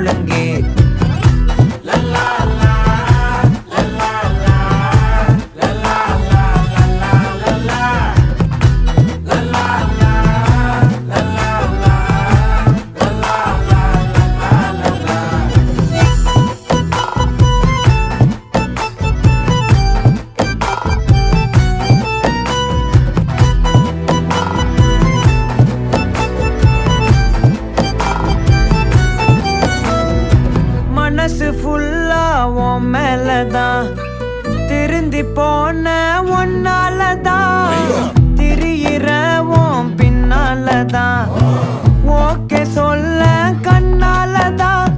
ஒழுங்கே. மனசு ஃபுல்லா உன் மேலதான், திருந்தி போன ஒன்னாலதான், திரியிற உன் பின்னாலதான், ஓகே சொல்ல கண்ணாலதான்,